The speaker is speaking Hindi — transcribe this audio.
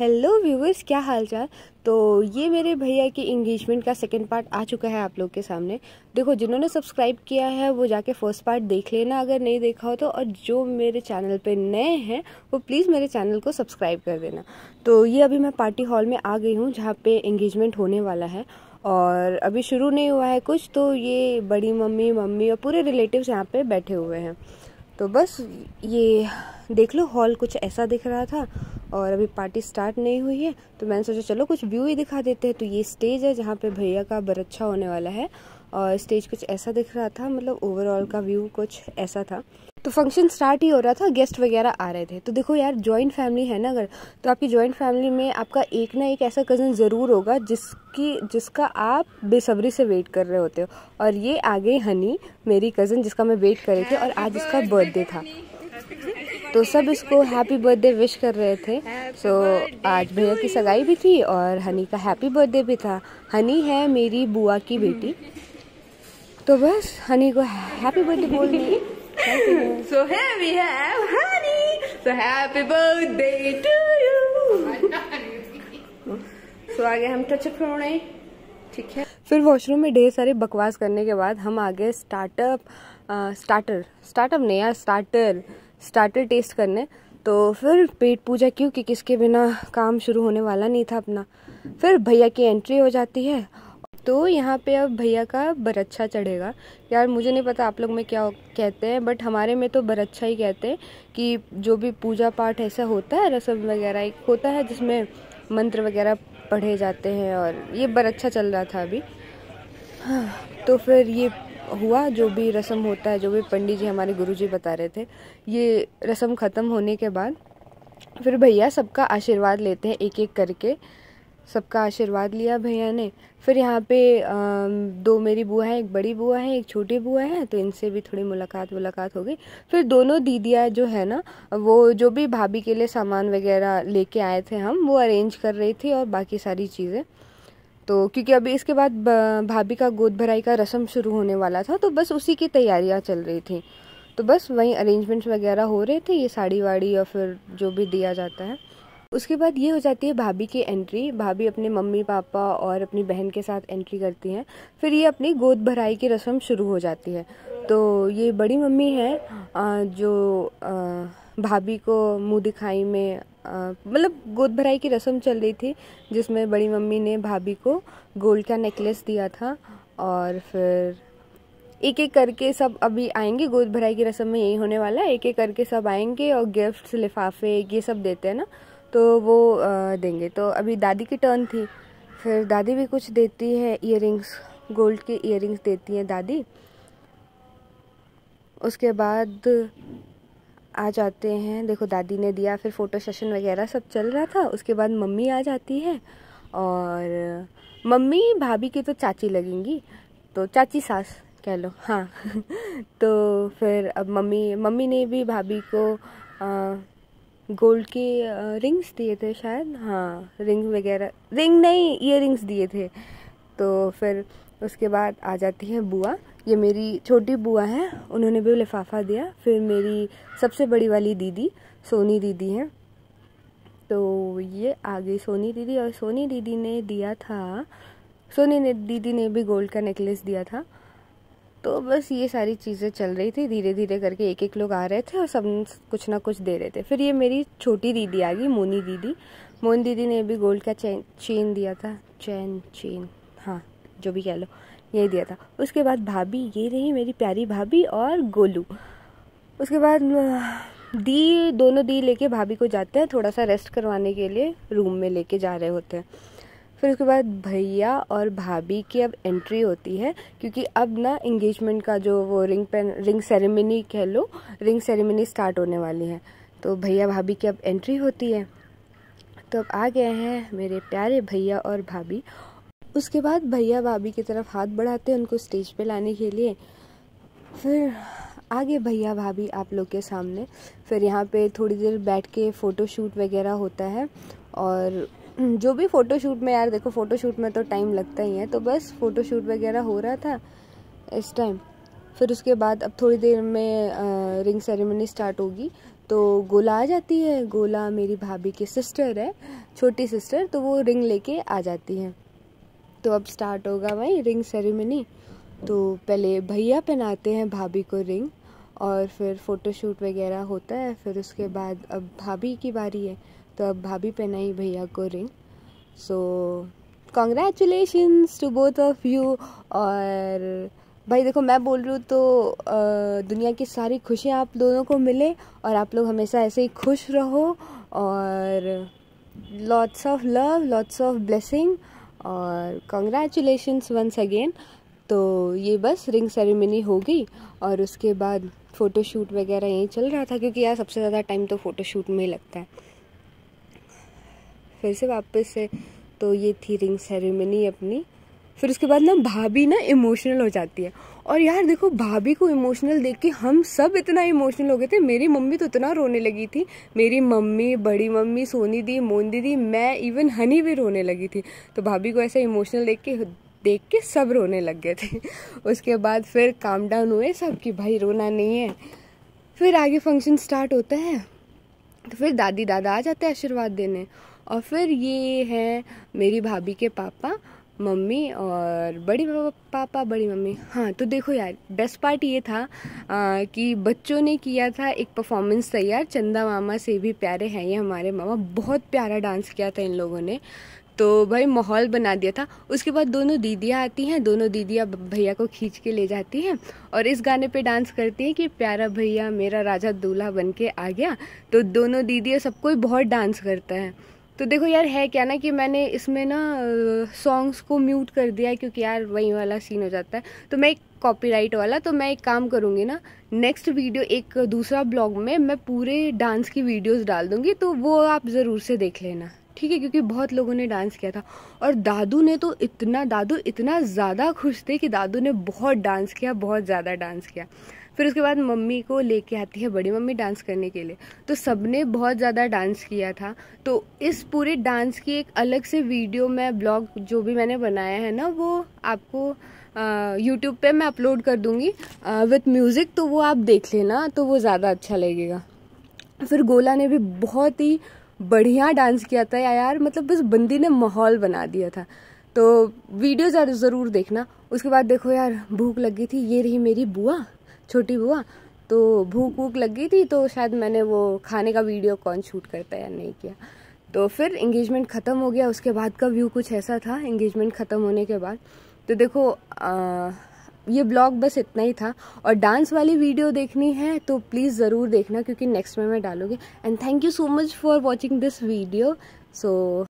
हेलो व्यूवर्स, क्या हाल चाल। तो ये मेरे भैया की इंगेजमेंट का सेकंड पार्ट आ चुका है आप लोग के सामने। देखो, जिन्होंने सब्सक्राइब किया है वो जाके फर्स्ट पार्ट देख लेना अगर नहीं देखा हो तो, और जो मेरे चैनल पे नए हैं वो प्लीज़ मेरे चैनल को सब्सक्राइब कर देना। तो ये अभी मैं पार्टी हॉल में आ गई हूँ जहाँ पे इंगेजमेंट होने वाला है और अभी शुरू नहीं हुआ है कुछ। तो ये बड़ी मम्मी और पूरे रिलेटिव्स यहाँ पे बैठे हुए हैं। तो बस ये देख लो, हॉल कुछ ऐसा दिख रहा था और अभी पार्टी स्टार्ट नहीं हुई है तो मैंने सोचा चलो कुछ व्यू ही दिखा देते हैं। तो ये स्टेज है जहाँ पे भैया का बरच्छा होने वाला है और स्टेज कुछ ऐसा दिख रहा था, मतलब ओवरऑल का व्यू कुछ ऐसा था। तो फंक्शन स्टार्ट ही हो रहा था, गेस्ट वगैरह आ रहे थे। तो देखो यार, जॉइंट फैमिली है ना अगर, तो आपकी जॉइंट फैमिली में आपका एक ना एक ऐसा कज़न ज़रूर होगा जिसका आप बेसब्री से वेट कर रहे होते हो। और ये आ गई हनी, मेरी कज़न जिसका मैं वेट कर रही थी, और आज इसका बर्थडे था तो सब इसको हैप्पी बर्थडे विश कर रहे थे। सो आज भैया की सगाई भी थी और हनी का हैप्पी बर्थडे भी था। हनी है मेरी बुआ की बेटी, तो बस हनी को हैप्पी बर्थडे बोल दी। So here we have honey. So happy birthday to you. So आगे हम टचअप होने, ठीक है। फिर वॉशरूम में ढेर सारी बकवास करने के बाद हम आगे स्टार्टर टेस्ट करने। तो फिर पेट पूजा क्योंकि किसके बिना काम शुरू होने वाला नहीं था अपना। फिर भैया की एंट्री हो जाती है। तो यहाँ पे अब भैया का बरच्छा चढ़ेगा। यार मुझे नहीं पता आप लोग में क्या कहते हैं, बट हमारे में तो बरच्छा ही कहते हैं कि जो भी पूजा पाठ ऐसा होता है, रस्म वगैरह एक होता है जिसमें मंत्र वगैरह पढ़े जाते हैं, और ये बरच्छा चल रहा था अभी। हाँ, तो फिर ये हुआ जो भी रस्म होता है, जो भी पंडित जी हमारे गुरुजी बता रहे थे। ये रस्म ख़त्म होने के बाद फिर भैया सबका आशीर्वाद लेते हैं, एक एक करके सबका आशीर्वाद लिया भैया ने। फिर यहाँ पे दो मेरी बुआ है, एक बड़ी बुआ है, एक छोटी बुआ है, तो इनसे भी थोड़ी मुलाकात हो गई। फिर दोनों दीदियाँ जो है ना, वो जो भी भाभी के लिए सामान वगैरह लेके आए थे हम, वो अरेंज कर रही थी और बाकी सारी चीज़ें। तो क्योंकि अभी इसके बाद भाभी का गोद भराई का रस्म शुरू होने वाला था, तो बस उसी की तैयारियाँ चल रही थी। तो बस वहीं अरेंजमेंट्स वगैरह हो रहे थे, ये साड़ी वाड़ी और फिर जो भी दिया जाता है। उसके बाद ये हो जाती है भाभी की एंट्री। भाभी अपने मम्मी पापा और अपनी बहन के साथ एंट्री करती हैं। फिर ये अपनी गोद भराई की रस्म शुरू हो जाती है। तो ये बड़ी मम्मी है जो भाभी को मुंह दिखाई में मतलब गोद भराई की रस्म चल रही थी, जिसमें बड़ी मम्मी ने भाभी को गोल्ड का नेकलेस दिया था। और फिर एक एक करके सब अभी आएंगे, गोद भराई की रस्म में यही होने वाला है, एक एक करके सब आएंगे और गिफ्ट्स लिफाफे ये सब देते हैं ना, तो वो देंगे। तो अभी दादी की टर्न थी, फिर दादी भी कुछ देती है, इयररिंग्स, गोल्ड के इयररिंग्स देती हैं दादी। उसके बाद आ जाते हैं, देखो दादी ने दिया, फिर फ़ोटो सेशन वगैरह सब चल रहा था। उसके बाद मम्मी आ जाती है, और मम्मी भाभी की तो चाची लगेंगी, तो चाची सास कह लो, हाँ। तो फिर अब मम्मी ने भी भाभी को गोल्ड के रिंग्स दिए थे शायद, हाँ रिंग नहीं, इयररिंग्स दिए थे। तो फिर उसके बाद आ जाती है बुआ, ये मेरी छोटी बुआ है, उन्होंने भी लिफाफा दिया। फिर मेरी सबसे बड़ी वाली दीदी सोनी दीदी हैं, तो ये आ गई सोनी दीदी, और सोनी दीदी ने दीदी ने भी गोल्ड का नेकलेस दिया था। तो बस ये सारी चीज़ें चल रही थी, धीरे धीरे करके एक एक लोग आ रहे थे और सब कुछ ना कुछ दे रहे थे। फिर ये मेरी छोटी दीदी आ गई, मोनी दीदी ने भी गोल्ड का चेन दिया था, चेन हाँ जो भी कह लो, यही दिया था। उसके बाद भाभी, ये रही मेरी प्यारी भाभी और गोलू। उसके बाद दोनों दी लेके भाभी को जाते हैं, थोड़ा सा रेस्ट करवाने के लिए रूम में लेके जा रहे होते हैं। फिर उसके बाद भैया और भाभी की अब एंट्री होती है, क्योंकि अब ना इंगेजमेंट का जो वो रिंग सेरेमनी कह लो, रिंग सेरेमनी स्टार्ट होने वाली है। तो भैया भाभी की अब एंट्री होती है। तो अब आ गए हैं मेरे प्यारे भैया और भाभी। उसके बाद भैया भाभी की तरफ हाथ बढ़ाते हैं उनको स्टेज पे लाने के लिए। फिर आगे भैया भाभी आप लोग के सामने। फिर यहाँ पे थोड़ी देर बैठ के फ़ोटो शूट वगैरह होता है, और जो भी फ़ोटो शूट में, यार देखो फ़ोटो शूट में तो टाइम लगता ही है, तो बस फ़ोटो शूट वगैरह हो रहा था इस टाइम। फिर उसके बाद अब थोड़ी देर में रिंग सेरेमनी स्टार्ट होगी, तो गोला आ जाती है। गोला मेरी भाभी की सिस्टर है, छोटी सिस्टर, तो वो रिंग लेके आ जाती है। तो अब स्टार्ट होगा भाई रिंग सेरेमनी। तो पहले भैया पहनाते हैं भाभी को रिंग और फिर फ़ोटोशूट वगैरह होता है। फिर उसके बाद अब भाभी की बारी है, तो अब भाभी पहनाई भैया को ring. So congratulations to both of you. और भाई देखो, मैं बोल रही हूँ तो दुनिया की सारी खुशियाँ आप दोनों को मिले और आप लोग हमेशा ऐसे ही खुश रहो और lots of love, lots of blessing और कॉन्ग्रेचुलेशंस वंस अगेन। तो ये बस रिंग सेरेमनी हो गई और उसके बाद फ़ोटोशूट वगैरह यहीं चल रहा था, क्योंकि यार सबसे ज़्यादा टाइम तो फ़ोटोशूट में ही लगता है। फिर से वापस से तो ये थी रिंग सेरेमनी अपनी। फिर उसके बाद ना भाभी ना इमोशनल हो जाती है। और यार देखो, भाभी को इमोशनल देख के हम सब इतना इमोशनल हो गए थे। मेरी मम्मी तो इतना रोने लगी थी, मेरी मम्मी, बड़ी मम्मी, सोनी दी, मोन दीदी, मैं, इवन हनी भी रोने लगी थी। तो भाभी को ऐसे इमोशनल देख के सब रोने लग गए थे। उसके बाद फिर काम डाउन हुए सब कि भाई रोना नहीं है। फिर आगे फंक्शन स्टार्ट होता है, तो फिर दादी दादा आ जाते हैं आशीर्वाद देने। और फिर ये हैं मेरी भाभी के पापा, मम्मी और बड़ी पापा, बड़ी मम्मी। हाँ, तो देखो यार, बेस्ट पार्ट ये था कि बच्चों ने किया था एक परफॉर्मेंस तैयार। चंदा मामा से भी प्यारे हैं ये हमारे मामा, बहुत प्यारा डांस किया था इन लोगों ने। तो भाई माहौल बना दिया था। उसके बाद दोनों दीदियाँ आती हैं, दोनों दीदियाँ भैया को खींच के ले जाती हैं और इस गाने पे डांस करती हैं कि प्यारा भैया मेरा राजा दूल्हा बन के आ गया। तो दोनों दीदियाँ, सबको ही बहुत डांस करता है। तो देखो यार, है क्या ना कि मैंने इसमें ना सॉन्ग्स को म्यूट कर दिया है, क्योंकि यार वही वाला सीन हो जाता है। तो मैं एक कॉपीराइट वाला, तो मैं एक काम करूँगी ना, नेक्स्ट वीडियो एक दूसरा ब्लॉग में मैं पूरे डांस की वीडियोस डाल दूँगी, तो वो आप ज़रूर से देख लेना, ठीक है? क्योंकि बहुत लोगों ने डांस किया था और दादू इतना ज़्यादा खुश थे कि दादू ने बहुत डांस किया, बहुत ज़्यादा डांस किया। फिर उसके बाद मम्मी को लेके आती है बड़ी मम्मी डांस करने के लिए, तो सबने बहुत ज़्यादा डांस किया था। तो इस पूरे डांस की एक अलग से वीडियो, मैं ब्लॉग जो भी मैंने बनाया है ना, वो आपको यूट्यूब पे मैं अपलोड कर दूँगी विथ म्यूज़िक, तो वो आप देख लेना, तो वो ज़्यादा अच्छा लगेगा। फिर गोला ने भी बहुत ही बढ़िया डांस किया था यार, मतलब बस बंदी ने माहौल बना दिया था। तो वीडियो ज़रूर देखना। उसके बाद देखो यार, भूख लगी थी, ये रही मेरी बुआ, छोटी बुआ। तो भूख लग गई थी, तो शायद मैंने वो खाने का वीडियो कौन शूट करता है या नहीं किया। तो फिर एंगेजमेंट ख़त्म हो गया। उसके बाद का व्यू कुछ ऐसा था एंगेजमेंट ख़त्म होने के बाद। तो देखो ये ब्लॉग बस इतना ही था। और डांस वाली वीडियो देखनी है तो प्लीज़ ज़रूर देखना, क्योंकि नेक्स्ट में मैं डालूँगी। And thank you so much for watching this video. So